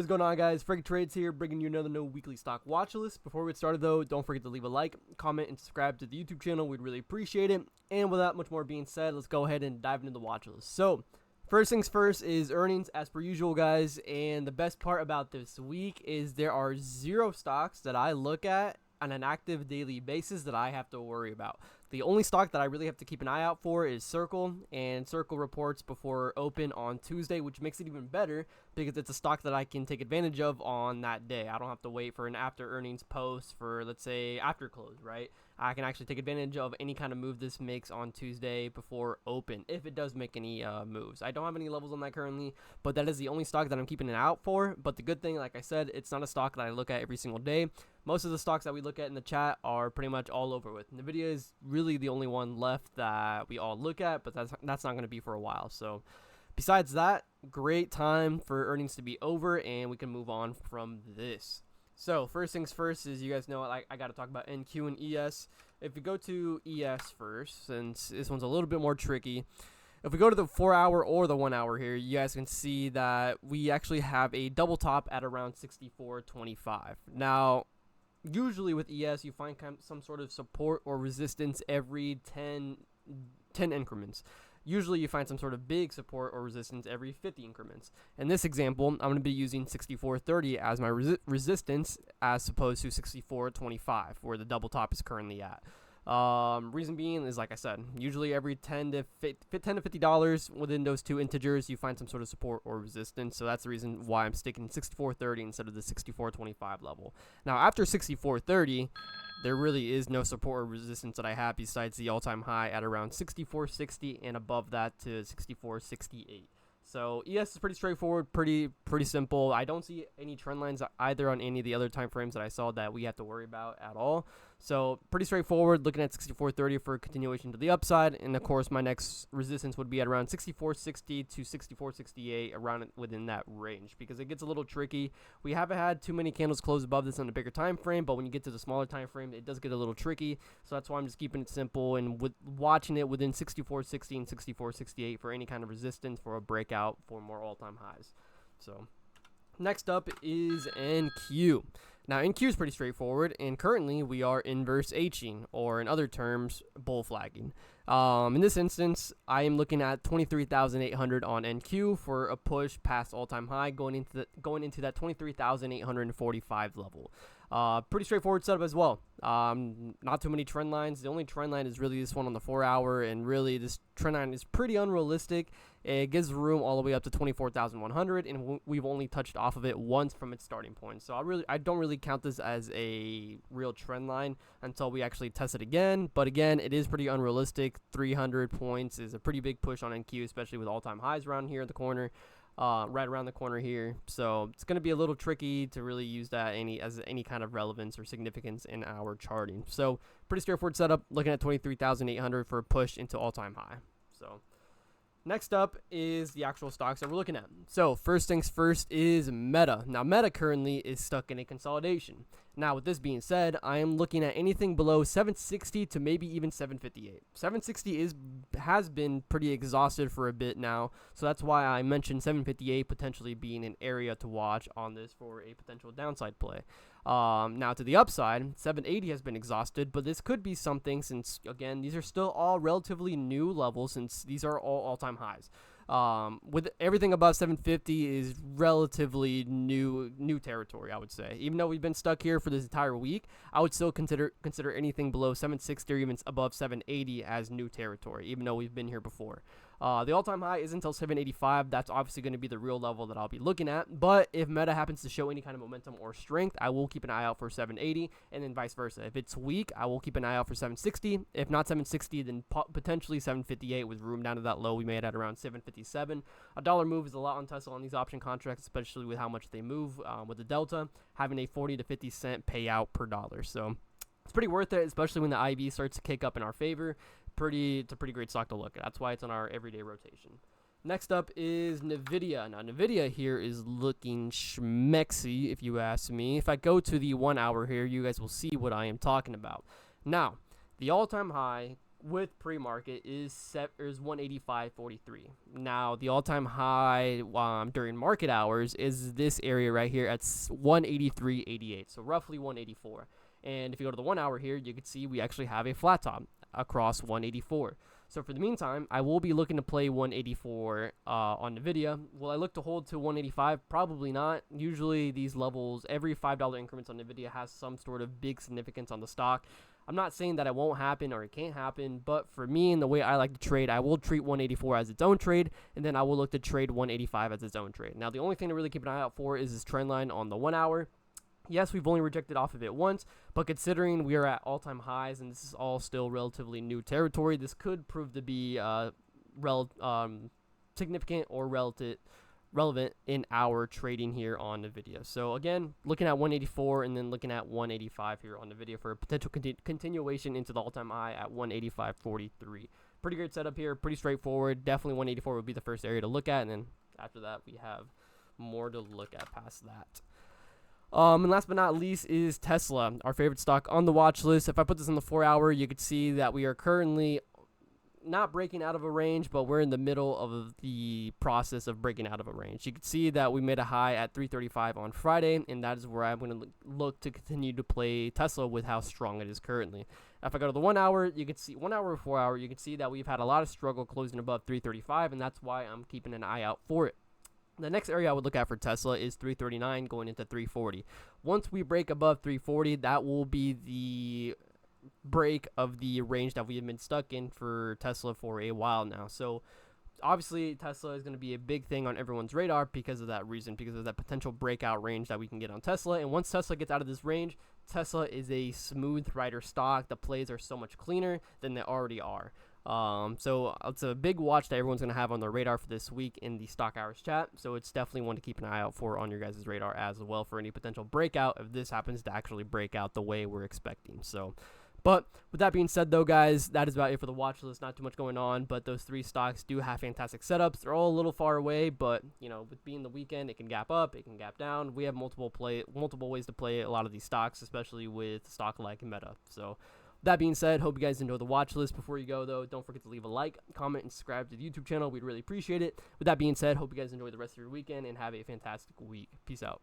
is going on, guys? Frank Trades here, bringing you another weekly stock watch list. Before we get started, though, don't forget to leave a like, comment, and subscribe to the YouTube channel. We'd really appreciate it. And without much more being said, let's go ahead and dive into the watch list. So, first things first is earnings, as per usual, guys. And the best part about this week is there are 0 stocks that I look at on an active daily basis that I have to worry about. The only stock that I really have to keep an eye out for is Circle, and Circle reports before open on Tuesday, which makes it even better because it's a stock that I can take advantage of on that day. I don't have to wait for an after earnings post for, let's say, after close, right? I can actually take advantage of any kind of move this makes on Tuesday before open, if it does make any moves. I don't have any levels on that currently, but that is the only stock that I'm keeping an eye out for. But the good thing, like I said, it's not a stock that I look at every single day. Most of the stocks that we look at in the chat are pretty much all over with. NVIDIA is really the only one left that we all look at, but that's not going to be for a while. So besides that, great time for earnings to be over, and we can move on from this. So first things first is, you guys know I got to talk about NQ and ES. If we go to ES first, since this one's a little bit more tricky, if we go to the 4-hour or the 1-hour here, you guys can see that we actually have a double top at around 64.25. Now, usually with ES, you find some sort of support or resistance every 10 increments. Usually you find some sort of big support or resistance every 50 increments. In this example, I'm going to be using 64.30 as my resistance as opposed to 64.25, where the double top is currently at. Reason being is, like I said, usually every $10 to $50 within those two integers, you find some sort of support or resistance. So that's the reason why I'm sticking 64.30 instead of the 64.25 level. Now, after 64.30, there really is no support or resistance that I have besides the all-time high at around 64.60 and above that to 64.68. So ES is pretty straightforward, pretty simple. I don't see any trend lines either on any of the other time frames that I saw that we have to worry about at all. So pretty straightforward, looking at 64.30 for continuation to the upside. And of course, my next resistance would be at around 64.60 to 64.68, around within that range, because it gets a little tricky. We haven't had too many candles close above this on a bigger time frame, but when you get to the smaller time frame, it does get a little tricky. So that's why I'm just keeping it simple and watching it within 64.60 and 64.68 for any kind of resistance for a breakout for more all-time highs. So next up is NQ. Now, NQ is pretty straightforward, and currently we are inverse Hing, or in other terms, bull flagging. In this instance, I am looking at 23,800 on NQ for a push past all-time high, going into that 23,845 level. Pretty straightforward setup as well. Not too many trend lines. The only trend line is really this one on the 4-hour, and really this trend line is pretty unrealistic. It gives room all the way up to 24,100, and we've only touched off of it once from its starting point. So I don't really count this as a real trend line until we actually test it again. But again, it is pretty unrealistic. 300 points is a pretty big push on NQ, especially with all-time highs around here in the corner. Right around the corner here, so it's going to be a little tricky to really use that as any kind of relevance or significance in our charting. So pretty straightforward setup, looking at 23,800 for a push into all-time high. So next up is the actual stocks that we're looking at. So first things first is Meta. Now, Meta currently is stuck in a consolidation. Now, with this being said, I am looking at anything below 760 to maybe even 758. 760 has been pretty exhausted for a bit now, so that's why I mentioned 758 potentially being an area to watch on this for a potential downside play. Now to the upside, 780 has been exhausted, but this could be something since, again, these are still all relatively new levels since these are all-time highs. With everything above 750 is relatively new territory, I would say. Even though we've been stuck here for this entire week, I would still consider anything below 760 or even above 780 as new territory, even though we've been here before. The all-time high isn't until 785. That's obviously going to be the real level that I'll be looking at. But if Meta happens to show any kind of momentum or strength, I will keep an eye out for 780, and then vice versa. If it's weak, I will keep an eye out for 760. If not 760, then potentially 758 with room down to that low we made at around 757. A dollar move is a lot on Tesla on these option contracts, especially with how much they move with the delta, having a 40 to 50 cent payout per dollar. So it's pretty worth it, especially when the IV starts to kick up in our favor. It's a pretty great stock to look at. That's why it's on our everyday rotation. Next up is NVIDIA. Now, NVIDIA here is looking schmexy, if you ask me. If I go to the 1 hour here, you guys will see what I am talking about. Now, the all-time high with pre-market is 185.43. Now the all-time high during market hours is this area right here at 183.88, so roughly 184. And if you go to the 1 hour here, you can see we actually have a flat top across 184. So for the meantime, I will be looking to play 184 on NVIDIA. Will I look to hold to 185? Probably not. Usually these levels, every $5 increments on NVIDIA has some sort of big significance on the stock. I'm not saying that it won't happen or it can't happen, but for me and the way I like to trade, I will treat 184 as its own trade, and then I will look to trade 185 as its own trade. Now, the only thing to really keep an eye out for is this trend line on the 1 hour. Yes, we've only rejected off of it once, but considering we are at all-time highs and this is all still relatively new territory, this could prove to be significant or relevant in our trading here on NVIDIA. So again, looking at 184 and then looking at 185 here on NVIDIA for a potential continuation into the all-time high at 185.43. Pretty great setup here, pretty straightforward. Definitely 184 would be the first area to look at, and then after that we have more to look at past that. And last but not least is Tesla, our favorite stock on the watch list. If I put this in the 4 hour, you could see that we are currently not breaking out of a range, but we're in the middle of the process of breaking out of a range. You can see that we made a high at 335 on Friday, and that is where I'm going to look to continue to play Tesla with how strong it is currently. Now, if I go to the 1 hour, you can see 1 hour or 4 hour, you can see that we've had a lot of struggle closing above 335, and that's why I'm keeping an eye out for it. The next area I would look at for Tesla is 339 going into 340. Once we break above 340, that will be the break of the range that we have been stuck in for Tesla for a while now. So obviously Tesla is going to be a big thing on everyone's radar because of that reason, because of that potential breakout range that we can get on Tesla. And once Tesla gets out of this range, Tesla is a smooth rider stock. The plays are so much cleaner than they already are. So it's a big watch that everyone's going to have on their radar for this week in the Stock Hours chat. So it's definitely one to keep an eye out for on your guys' radar as well for any potential breakout if this happens to actually break out the way we're expecting. So, but with that being said, though, guys, that is about it for the watch list. Not too much going on, but those three stocks do have fantastic setups. They're all a little far away, but you know, with being the weekend, it can gap up, it can gap down. We have multiple ways to play a lot of these stocks, especially with stock like Meta. So that being said, hope you guys enjoy the watch list. Before you go, though, don't forget to leave a like, comment, and subscribe to the YouTube channel. We'd really appreciate it. With that being said, hope you guys enjoy the rest of your weekend and have a fantastic week. Peace out.